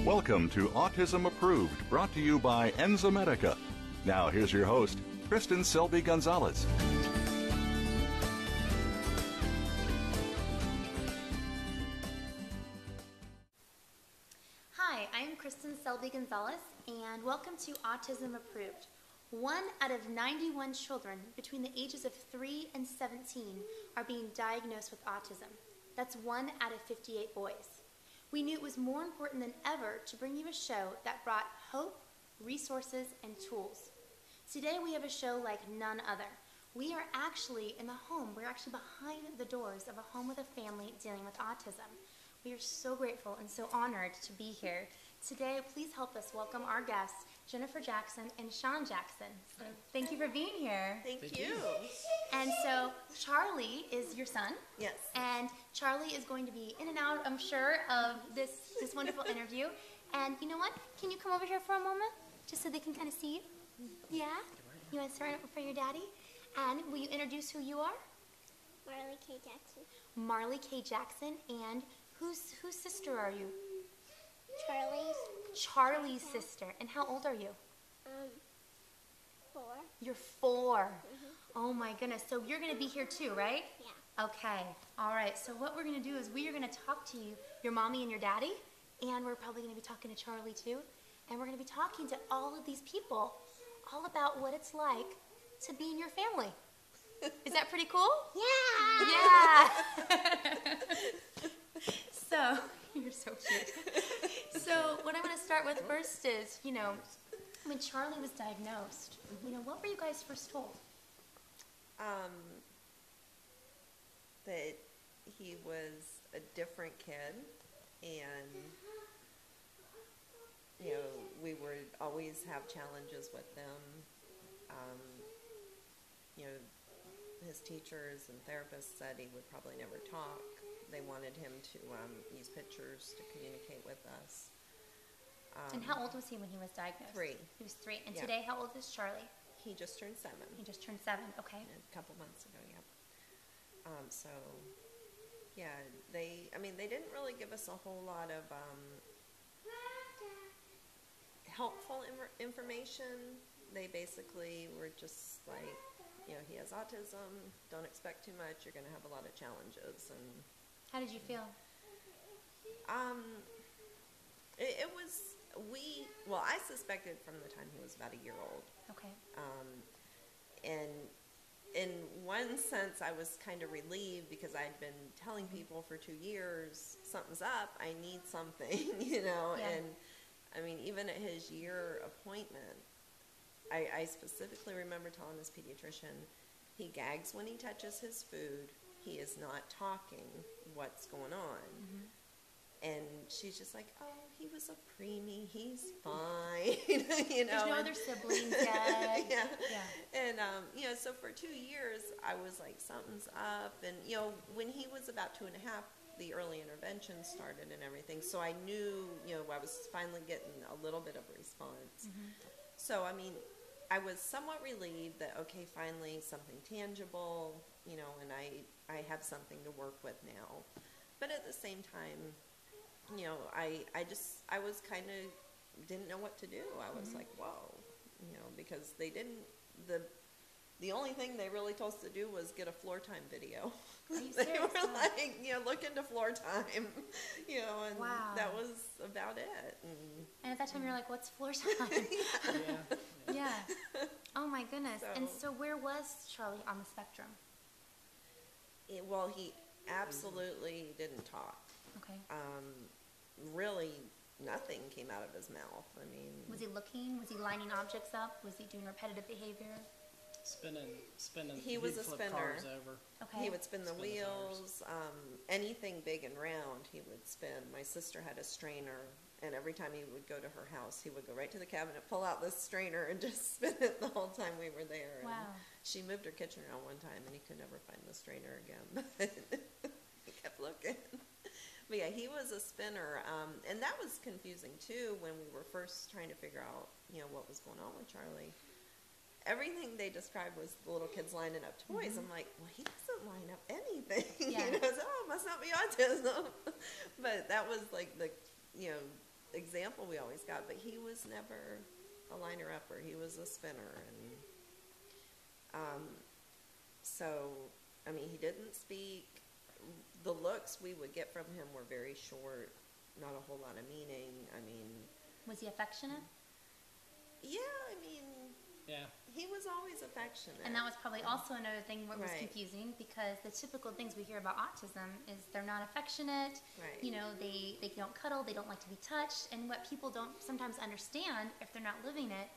Welcome to Autism Approved, brought to you by Enzymedica. Now here's your host, Kristin Selby Gonzalez. Hi, I'm Kristin Selby Gonzalez, and welcome to Autism Approved. 1 out of 91 children between the ages of 3 and 17 are being diagnosed with autism. That's 1 out of 58 boys. We knew it was more important than ever to bring you a show that brought hope, resources, and tools. Today we have a show like none other. We are actually in the home. We're actually behind the doors of a home with a family dealing with autism. We are so grateful and so honored to be here. Today, please help us welcome our guests, Jennifer Jackson and Sean Jackson. So thank you for being here. Thank you. And so Charlie is your son. Yes. And Charlie is going to be in and out, I'm sure, of this wonderful interview. And you know what? Can you come over here for a moment, just so they can kind of see you? Yeah? You want to start up for your daddy? And will you introduce who you are? Marley K. Jackson. Marley K. Jackson. And whose sister are you? Charlie's sister. And how old are you? 4. You're 4. Oh my goodness. So you're going to be here too, right? Yeah. Okay. All right. So what we're going to do is we are going to talk to you, your mommy and your daddy, and we're probably going to be talking to Charlie too. And we're going to be talking to all of these people all about what it's like to be in your family. Is that pretty cool? Yeah. Yeah. So, you're so cute. So, what I'm going to start with first is, when Charlie was diagnosed, what were you guys first told? That he was a different kid, and, we would always have challenges with them. His teachers and therapists said he would probably never talk. They wanted him to use pictures to communicate with us. And how old was he when he was diagnosed? 3. He was 3. And Yeah. today, how old is Charlie? He just turned 7. He just turned 7. Okay. A couple months ago, yeah. They didn't really give us a whole lot of helpful information. They basically were just like, he has autism, don't expect too much, you're going to have a lot of challenges. And how did you feel? I suspected from the time he was about a year old. Okay. And in one sense, I was kind of relieved because I'd been telling people for 2 years, something's up, I need something, Yeah. And even at his year appointment, I specifically remember telling his pediatrician, he gags when he touches his food, he is not talking, what's going on? And she's just like, oh, he was a preemie, he's fine, There's no other siblings yet. Yeah. And, so for 2 years, I was like, something's up. And, when he was about 2.5, the early intervention started and everything. So I knew, I was finally getting a little bit of a response. So, I was somewhat relieved that, okay, finally something tangible, and I have something to work with now. But at the same time, I was kind of, didn't know what to do. I was like, whoa, because they didn't, the only thing they really told us to do was get a floor time video. Are you They serious? were like, look into floor time, and wow. that was about it. And at that time, you're like, what's floor time? Yeah. Oh, my goodness. And so where was Charlie on the spectrum? He absolutely didn't talk. Okay. Really, nothing came out of his mouth. Was he looking? Was he lining objects up? Was he doing repetitive behavior? Spinning. He was a flip spinner. cars over. Okay. He would spin the Spin the wheels. Anything big and round, he would spin. My sister had a strainer, and every time he would go to her house, he would go right to the cabinet, pull out this strainer, and just spin it the whole time we were there. Wow. And she moved her kitchen around one time, and he could never find the strainer again. He kept looking. But yeah, he was a spinner, and that was confusing too when we were first trying to figure out, what was going on with Charlie. Everything they described was the little kids lining up toys. I'm like, well, he doesn't line up anything. Yeah. So, it must not be autism. But that was like the, example we always got, but he was never a liner-upper. He was a spinner, and so, I mean, he didn't speak. The looks we would get from him were very short, not a whole lot of meaning. I mean... Was he affectionate? Yeah, I mean... Yeah. He was always affectionate. And that was probably also another thing what was Right. confusing, because the typical things we hear about autism is they're not affectionate, Right. you know, they don't cuddle, they don't like to be touched, and what people don't sometimes understand if they're not living it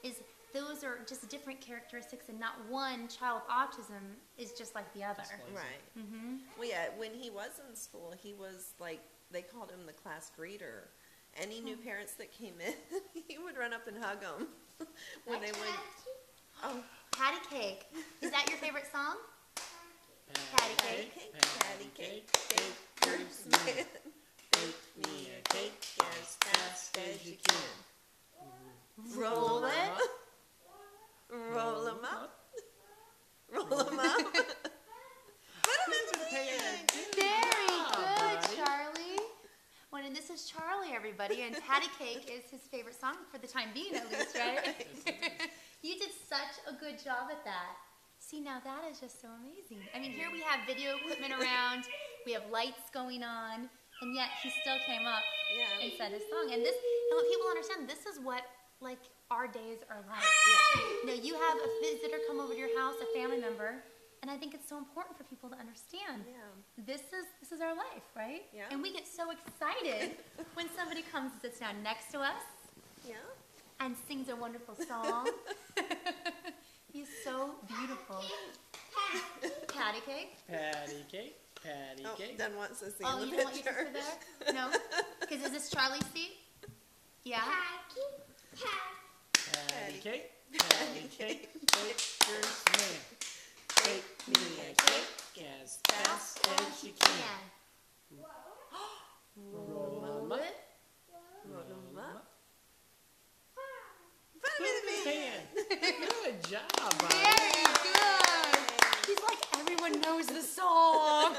is those are just different characteristics, and not one child with autism is just like the other. Right. Mm-hmm. Well, yeah, when he was in school, he was like, they called him the class greeter. Any new parents that came in, he would run up and hug them when they would. Oh, Patty cake. Is that your favorite song? patty cake, patty cake, baker's man. Bake me a cake as fast as you can. Roll it, roll 'em up, roll 'em up. Put 'em in the pan. Very good, Charlie. Well, and this is Charlie, everybody, and Patty Cake is his favorite song for the time being, at least, right? You did such a good job at that. See, now that is just so amazing. I mean, here we have video equipment around, we have lights going on, and yet he still came up and said his song. And what people understand, this is what, like, our days are like. You know, you have a visitor come over to your house, a family member, and I think it's so important for people to understand. This is our life, right? Yeah. And we get so excited when somebody comes and sits down next to us and sings a wonderful song. He's so beautiful. Patty cake. Patty cake. Patty cake. Done wants to see Oh, in the you don't want your picture. sister there? No? Because is this Charlie's seat? Yeah? Patty cake. Patty cake. Baker's man. Bake me a cake as fast as you can. Roll 'em up. Roll 'em up. Put 'em in the pan. Good job, buddy. Very good. He's like, everyone knows the song.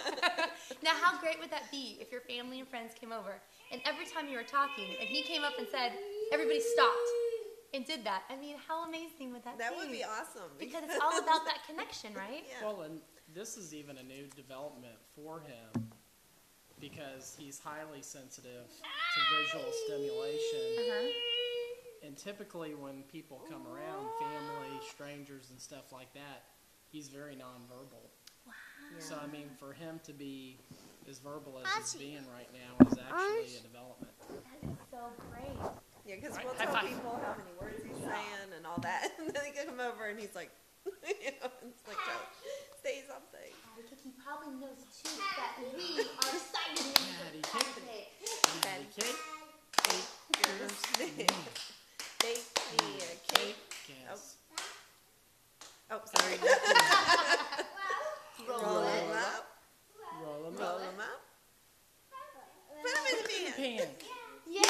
Now, how great would that be if your family and friends came over and every time you were talking and he came up and said, everybody stopped and did that? I mean, how amazing would that be? That would be awesome. Because it's all about that connection, right? Yeah. Well, and this is even a new development for him because he's highly sensitive to visual stimulation. And typically when people come around, family, strangers, and stuff like that, he's very nonverbal. Wow. So, I mean, for him to be as verbal as he's being right now is actually a development. That is so great. Yeah, because Right, we'll high tell five. people how many words he's saying and all that, and then they come over and he's like, you know, it's like, say something. He probably knows too that we are excited. Patty cake. Patty cake. Baker's man. Bake me a cake. Yes. Oh, sorry. Roll 'em up. Roll 'em Roll up. 'em up. Put 'em in the pan. Pan. Yay!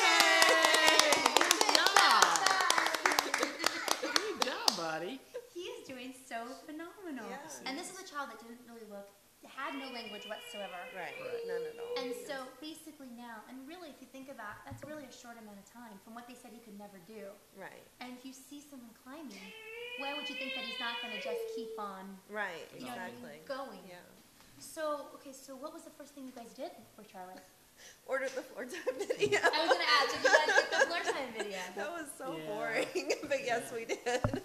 Good job, buddy. He is doing so phenomenal. Yeah. And this is a child that didn't really had no language whatsoever. Right. None at all. And so basically now, and really if you think about it, that's really a short amount of time from what they said he could never do. Right. And if you see someone climbing, why would you think that he's not going to just keep on Right. you know, Exactly. going? Yeah. So, okay, so what was the first thing you guys did for Charlie? Ordered the floor time video. I was going to ask, did you guys get the floor time video? That was so Yeah. boring, but yes, we did.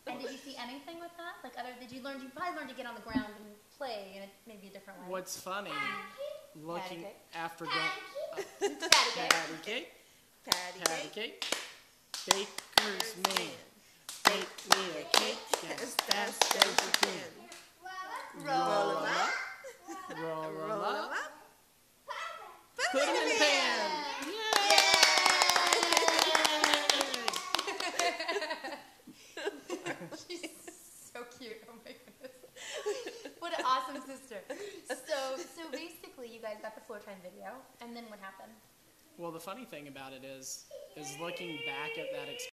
And did you see anything with that? Like you probably learned to get on the ground and play in maybe a different way. What's funny, looking cake. after going, Patty cake. patty cake, Patty patty cake. cake, baker's man. Bake me a cake as fast as you can. Roll 'em up. Roll 'em Roll 'em up. up. Put 'em in the pan. She's so cute. Oh my goodness. What an awesome sister. So basically you guys got the floor time video, and then what happened? Well, the funny thing about it is looking back at that experience.